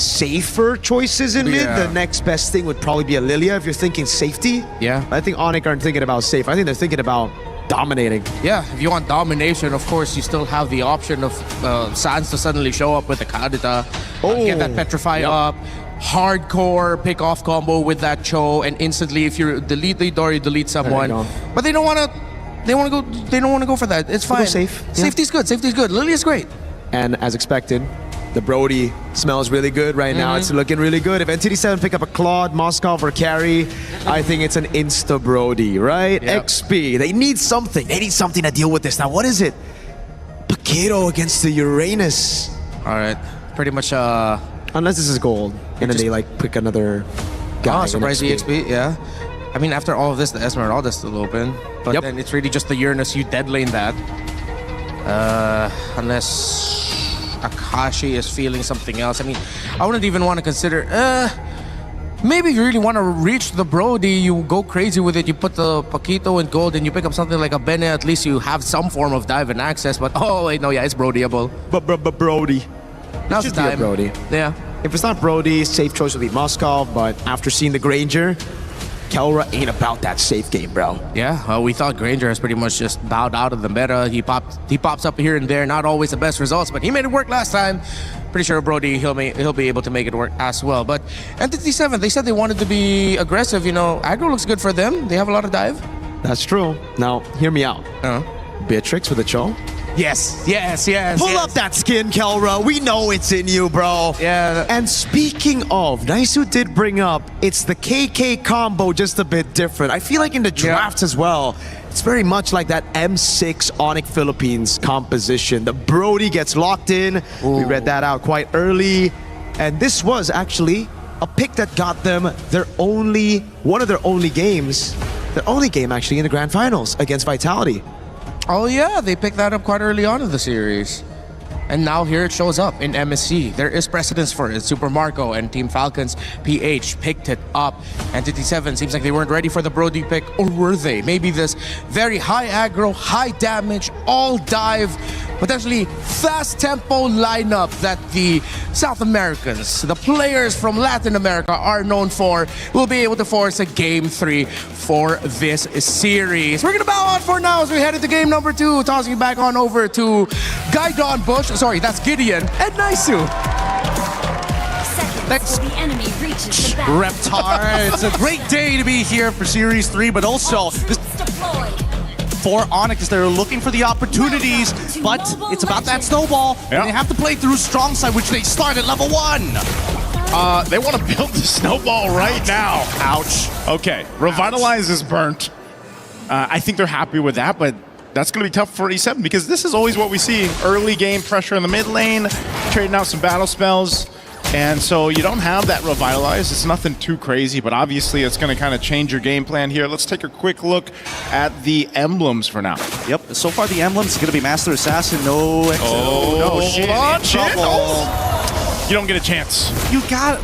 safer choices in mid. Yeah. The next best thing would probably be a Lilia if you're thinking safety. Yeah. I think Onic aren't thinking about safe. I think they're thinking about dominating. Yeah, if you want domination, of course, you still have the option of Sans to suddenly show up with the Kadita, get that Petrify up, hardcore pick-off combo with that Cho, and instantly, if you delete the Dory, delete someone. But they don't want to. They want to go. They don't want to go for that. It's fine. Safe. Safety's good. Safety's good. Lilia's great. And as expected, the Brody smells really good right now. It's looking really good. If Entity7 pick up a Claude, Moskov, or carry, I think it's an insta-Brody, right? Yep. XP, they need something. They need something to deal with this. Now, what is it? Paquito against the Uranus. All right. Pretty much, Unless this is gold, and then they like pick another guy. surprise EXP, yeah. I mean, after all of this, the Esmeralda's still open. But then it's really just the Uranus, you dead lane that. Unless Akashi is feeling something else. I mean, I wouldn't even want to consider, maybe if you really want to reach the Brody, you go crazy with it. You put the Paquito in gold and you pick up something like a Bene, at least you have some form of dive and access. But oh, wait, no, yeah, it's Brodyable. Brody. Now's the time. Brody. Yeah. If it's not Brody, safe choice would be Moskov, but after seeing the Granger, Kelra ain't about that safe game, bro. Yeah, we thought Granger has pretty much just bowed out of the meta. He pops up here and there, not always the best results, but he made it work last time. Pretty sure Brody, he'll be able to make it work as well. But Entity7, they said they wanted to be aggressive. You know, aggro looks good for them. They have a lot of dive. That's true. Now, hear me out. Beatrix with a Cho. Yes. Pull up that skin, Kelra. We know it's in you, bro. Yeah. And speaking of, Naisu did bring up, it's the KK combo, just a bit different. I feel like in the drafts as well, it's very much like that M6 Onic Philippines composition. The Brody gets locked in. We read that out quite early. And this was actually a pick that got them one of their only games. Their only game actually in the Grand Finals against Vitality. Oh yeah, they picked that up quite early on in the series. And now here it shows up in MSC. There is precedence for it. Super Marco and Team Falcons PH picked it up. Entity7 seems like they weren't ready for the Brody pick, or were they? Maybe this very high aggro, high damage, all dive, potentially fast tempo lineup that the South Americans, the players from Latin America are known for, will be able to force a Game 3 for this series. We're gonna bow out for now as we head into game number 2, tossing it back on over to Guidon Bush. Sorry, that's Gideon and Naisu. Thanks. The enemy reaches the back. Reptar, it's a great day to be here for Series 3, but also this for Onic as they're looking for the opportunities, but it's about that snowball. And they have to play through strong side, which they start at level 1. They want to build the snowball right now. Ouch. Okay, Revitalize is burnt. I think they're happy with that, but that's going to be tough for E7 because this is always what we see. Early game pressure in the mid lane, trading out some battle spells. And so you don't have that Revitalize. It's nothing too crazy, but obviously it's going to kind of change your game plan here. Let's take a quick look at the emblems for now. Yep, so far the emblems is going to be Master Assassin, no exit. Oh, shit. Hold on, shit. You don't get a chance. You got,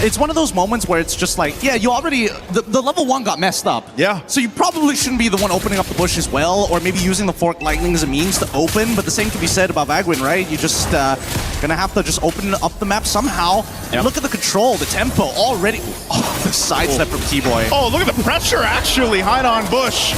it's one of those moments where it's just like, yeah, you already, the level 1 got messed up. Yeah. So you probably shouldn't be the one opening up the bush as well, or maybe using the Fork Lightning as a means to open, but the same can be said about Agwin, right? You just gonna have to just open up the map somehow. Yep. Look at the control, the tempo already. Oh, the sidestep from T-Boy. Oh, look at the pressure actually, hide on Bush.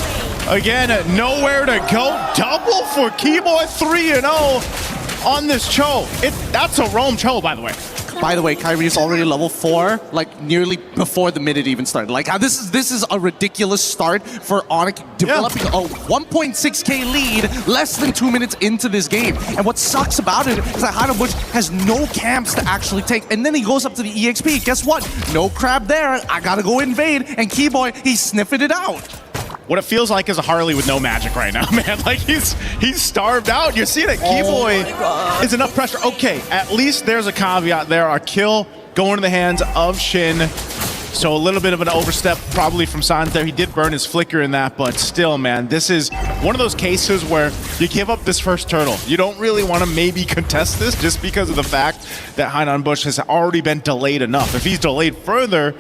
Again, nowhere to go. Double for Keyboy 3-0. On this Cho. That's a roam Cho, by the way. By the way, Kyrie is already level 4, like nearly before the minute even started. Like this is a ridiculous start for Onic developing a 1.6k lead less than 2 minutes into this game. And what sucks about it is that Hydro Bush has no camps to actually take. And then he goes up to the EXP. Guess what? No crab there. I gotta go invade. And Keyboy, he's sniffing it out. What it feels like is a Harley with no magic right now, man. Like he's starved out. You see that Keyboy is enough pressure. Okay, at least there's a caveat there. Our kill going to the hands of Shin. So a little bit of an overstep probably from Sans there. He did burn his flicker in that, but still, man, this is one of those cases where you give up this first turtle. You don't really want to maybe contest this just because of the fact that Hainan Bush has already been delayed enough. If he's delayed further,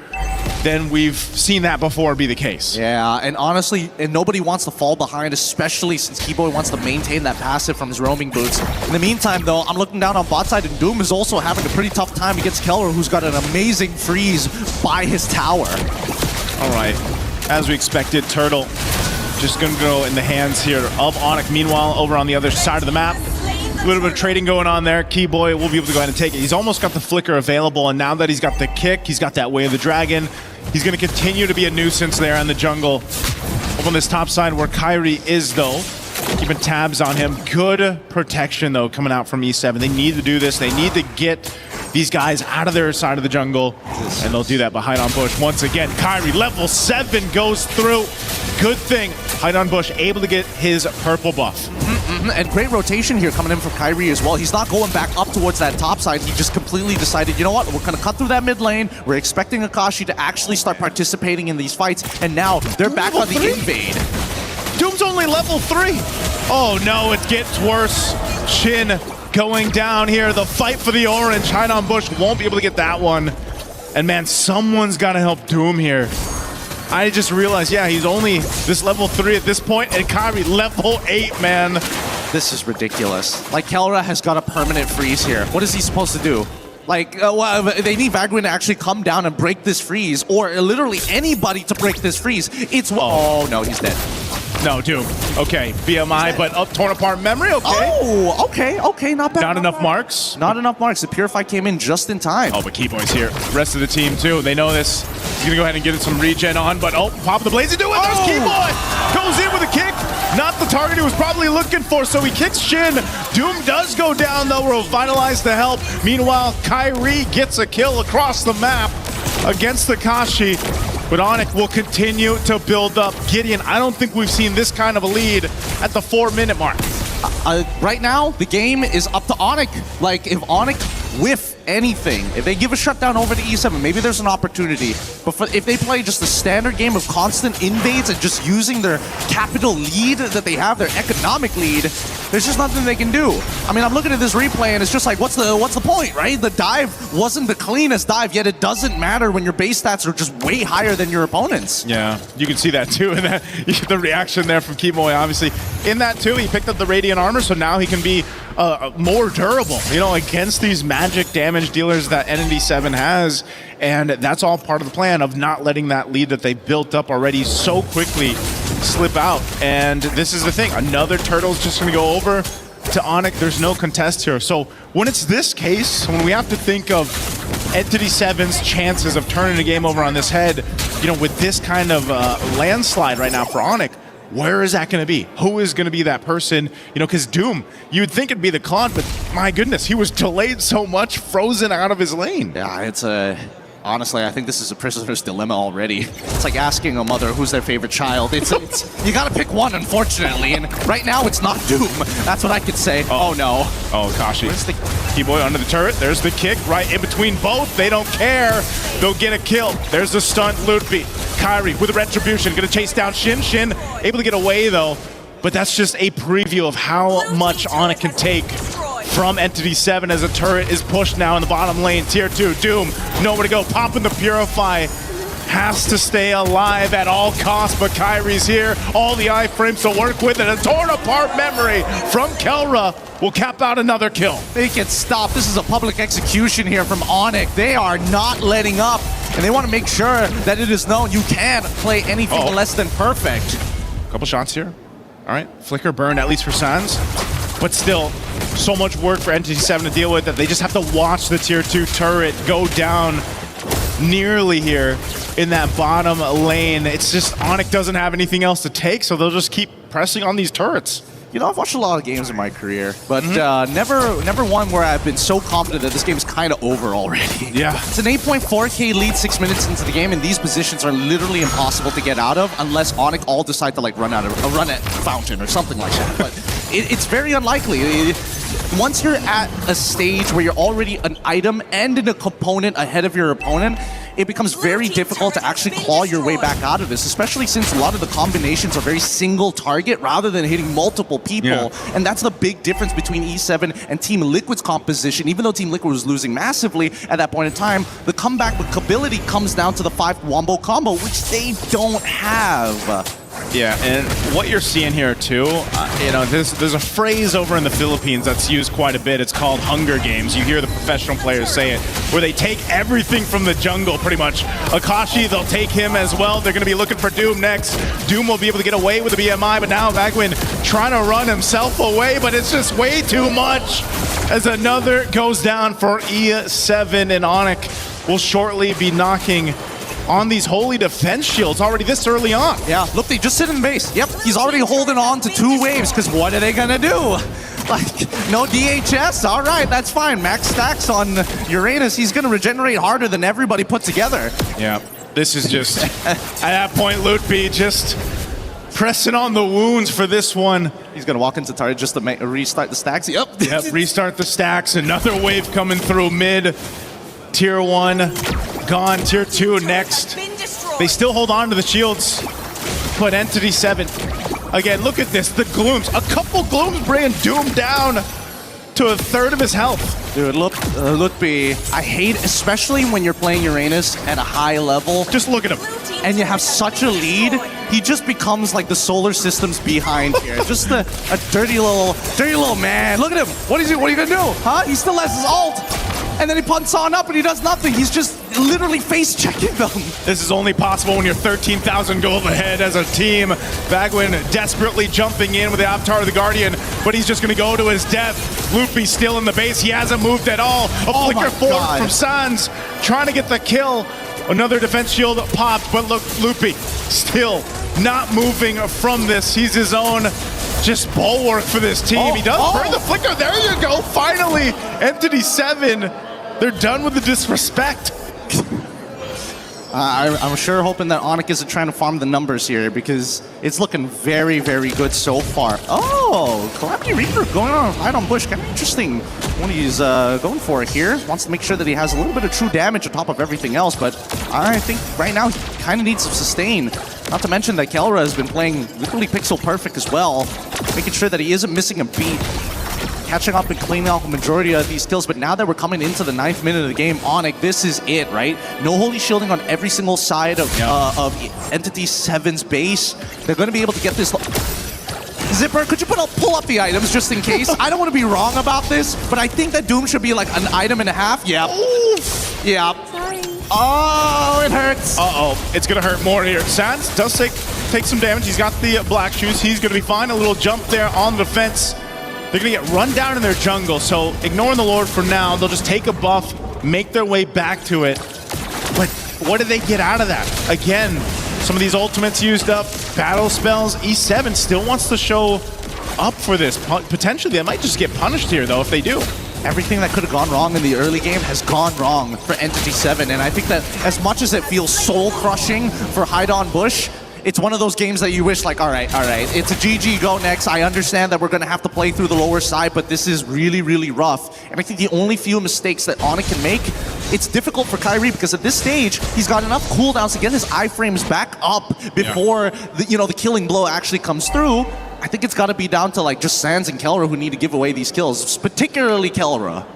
then we've seen that before be the case. Yeah, and honestly, nobody wants to fall behind, especially since Keyboy wants to maintain that passive from his roaming boots. In the meantime, though, I'm looking down on bot side, and Doom is also having a pretty tough time against Keller, who's got an amazing freeze by his tower. All right, as we expected, Turtle just gonna go in the hands here of Onic. Meanwhile, over on the other side of the map, a little bit of trading going on there. Keyboy will be able to go ahead and take it. He's almost got the flicker available, and now that he's got the kick, he's got that Way of the Dragon. He's going to continue to be a nuisance there in the jungle. Over on this top side where Kyrie is, though, keeping tabs on him. Good protection, though, coming out from E7. They need to do this. They need to get these guys out of their side of the jungle, and they'll do that behind on Bush. Once again, Kyrie, level 7, goes through. Good thing, Hide on Bush able to get his purple buff. And great rotation here coming in from Kyrie as well. He's not going back up towards that top side. He just completely decided, you know what, we're going to cut through that mid lane. We're expecting Akashi to actually start participating in these fights, and now they're back on the invade. Doom's only level 3. Oh no, it gets worse. Shin going down here. The fight for the orange. Hide on Bush won't be able to get that one. And man, someone's got to help Doom here. I just realized, yeah, he's only this level 3 at this point, and Kyrie level 8, man. This is ridiculous. Like, Kelra has got a permanent freeze here. What is he supposed to do? Like, well, they need Vagwin to actually come down and break this freeze, or literally anybody to break this freeze. It's, oh no, he's dead. No, Doom. Okay, BMI, but torn apart memory, okay. Oh, okay, not bad. Not enough marks? Not enough marks. The Purify came in just in time. Oh, but Keyboy's here. Rest of the team, too. They know this. He's gonna go ahead and get some regen on, but pop the blaze into it. There's Keyboy! Goes in with a kick. Not the target he was probably looking for, so he kicks Shin. Doom does go down, though. Revitalize the help. Meanwhile, Kyrie gets a kill across the map against the Kashi. But Onic will continue to build up. Gideon, I don't think we've seen this kind of a lead at the 4-minute mark. Right now, the game is up to Onic. Like, if Onic whiff anything, if they give a shutdown over to E7, maybe there's an opportunity. But if they play just a standard game of constant invades and just using their capital lead that they have, their economic lead, there's just nothing they can do. I mean, I'm looking at this replay and it's just like, what's the point, right? The dive wasn't the cleanest dive, yet it doesn't matter when your base stats are just way higher than your opponents. Yeah, you can see that too, and the reaction there from Keyboy, obviously. In that too, he picked up the Radiant Armor, so now he can be more durable, you know, against these magic damage dealers that Entity7 has. And that's all part of the plan of not letting that lead that they built up already so quickly slip out. And this is the thing, another Turtle's just gonna go over to Onic. There's no contest here. So when it's this case, when we have to think of Entity7's chances of turning the game over on this head, you know, with this kind of landslide right now for Onic, where is that going to be? Who is going to be that person? You know, because Doom, you'd think it'd be the Claude, but my goodness, he was delayed so much, frozen out of his lane. Yeah, it's a... Honestly, I think this is a prisoner's dilemma already. It's like asking a mother who's their favorite child. It's you gotta pick one, unfortunately, and right now it's not Doom. That's what I could say. Oh no. Oh, Kashi. Where's the Keyboy under the turret? There's the kick right in between both. They don't care. They'll get a kill. There's the stunt loot beat. Kyrie with a retribution, gonna chase down Shin. Shin able to get away though, but that's just a preview of how much Onic can take from Entity7 as a turret is pushed now in the bottom lane. Tier 2, Doom, nowhere to go. Popping the Purify. Has to stay alive at all costs, but Kyrie's here. All the iframes to work with, and a torn apart memory from Kelra will cap out another kill. They get stopped. This is a public execution here from Onic. They are not letting up, and they want to make sure that it is known you can't play anything less than perfect. Couple shots here. All right, flicker burn, at least for Sans. But still, so much work for Entity7 to deal with that they just have to watch the tier 2 turret go down nearly here in that bottom lane. It's just Onic doesn't have anything else to take, so they'll just keep pressing on these turrets. You know, I've watched a lot of games in my career, but never one where I've been so confident that this game is kind of over already. Yeah. It's an 8.4K lead 6 minutes into the game, and these positions are literally impossible to get out of unless Onic all decide to like run at Fountain or something like that. But it's very unlikely. once you're at a stage where you're already an item and in a component ahead of your opponent, it becomes very difficult to actually claw your way back out of this, especially since a lot of the combinations are very single target rather than hitting multiple people. Yeah. And that's the big difference between E7 and Team Liquid's composition. Even though Team Liquid was losing massively at that point in time, the comeback ability comes down to the 5 wombo combo, which they don't have. Yeah, and what you're seeing here too, you know, there's a phrase over in the Philippines that's used quite a bit. It's called Hunger Games. You hear the professional players say it, where they take everything from the jungle, pretty much. Akashi, they'll take him as well. They're going to be looking for Doom next. Doom will be able to get away with the BMI, but now Bagwin trying to run himself away, but it's just way too much. As another goes down for E7, and Onic will shortly be knocking on these holy defense shields already this early on. Yeah, look, they just sit in base. Yep, he's already holding on to 2 waves, because what are they gonna do? Like, no DHS? All right, that's fine. Max stacks on Uranus. He's gonna regenerate harder than everybody put together. Yeah, this is just, at that point, Lutby just pressing on the wounds for this one. He's gonna walk into target just to restart the stacks. Yep. Yep, restart the stacks. Another wave coming through mid. Tier 1 gone, Tier 2 next. They still hold on to the shields, but Entity7, again, look at this, the glooms. A couple glooms bringing Doom down to a third of his health. Dude, Lutby, I hate, especially when you're playing Uranus at a high level. Just look at him. And you have such a lead, he just becomes like the solar system's behind here. Just a dirty little man. Look at him. What are you gonna do? Huh? He still has his ult. And then he punts on up and he does nothing. He's just literally face checking them. This is only possible when you're 13,000 gold ahead as a team. Bagwin desperately jumping in with the Avatar of the Guardian, but he's just gonna go to his death. Loopy still in the base. He hasn't moved at all. A flicker forward from Sans, trying to get the kill. Another defense shield popped, but look, Loopy still not moving from this. He's his own just bulwark for this team. He does burn the flicker. There you go. Finally, Entity7. They're done with the disrespect. I'm sure hoping that Onic isn't trying to farm the numbers here, because it's looking very, very good so far. Oh, Calamity Reaper going on hide on bush. Kind of interesting what he's going for here. Wants to make sure that he has a little bit of true damage on top of everything else, but I think right now he kind of needs some sustain. Not to mention that Kelra has been playing literally pixel perfect as well, making sure that he isn't missing a beat. Catching up and cleaning out the majority of these kills, but now that we're coming into the 9th minute of the game, Onic, this is it, right? No holy shielding on every single side of Entity7's base. They're going to be able to get this. Zipper, could you pull up the items just in case? I don't want to be wrong about this, but I think that Doom should be like an item and a half. Yeah. Yeah. Sorry. Oh, it hurts. Uh-oh, it's gonna hurt more here. Sans does take some damage. He's got the black shoes. He's gonna be fine. A little jump there on the defense. They're gonna get run down in their jungle, so ignoring the Lord for now. They'll just take a buff, make their way back to it. But what do they get out of that? Again, some of these ultimates used up, battle spells. E7 still wants to show up for this. Potentially, they might just get punished here, though, if they do. Everything that could have gone wrong in the early game has gone wrong for Entity7, and I think that as much as it feels soul-crushing for Hide on Bush, it's one of those games that you wish, like, all right, it's a GG, go next. I understand that we're going to have to play through the lower side, but this is really, really rough. And I think the only few mistakes that Onic can make, it's difficult for Kyrie, because at this stage, he's got enough cooldowns to get his iframes back up before the killing blow actually comes through. I think it's got to be down to like just Sans and Kelra who need to give away these kills, particularly Kelra.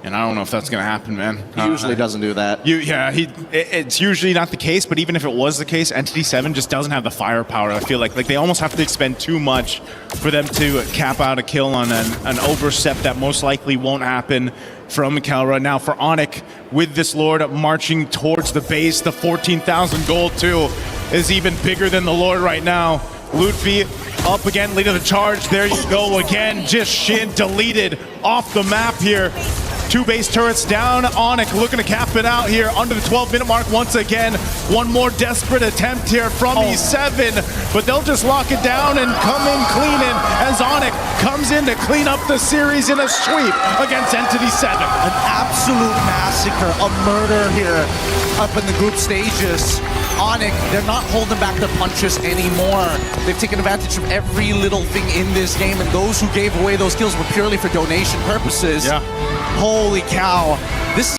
And I don't know if that's going to happen, man. He usually doesn't do that. It's usually not the case, but even if it was the case, Entity7 just doesn't have the firepower. I feel like they almost have to expend too much for them to cap out a kill on an overstep that most likely won't happen from Kelra. Now for Onic, with this Lord marching towards the base, the 14,000 gold too is even bigger than the Lord right now. Lutfi up again, leading the charge. There you go again. Just Shin deleted off the map here. 2 base turrets down. Onic looking to cap it out here under the 12-minute mark once again. One more desperate attempt here from E7, but they'll just lock it down and come in cleaning as Onic comes in to clean up the series in a sweep against Entity7. An absolute massacre, a murder here up in the group stages. Onic, they're not holding back their punches anymore. They've taken advantage of every little thing in this game, and those who gave away those kills were purely for donation purposes. Yeah. Holy cow. This is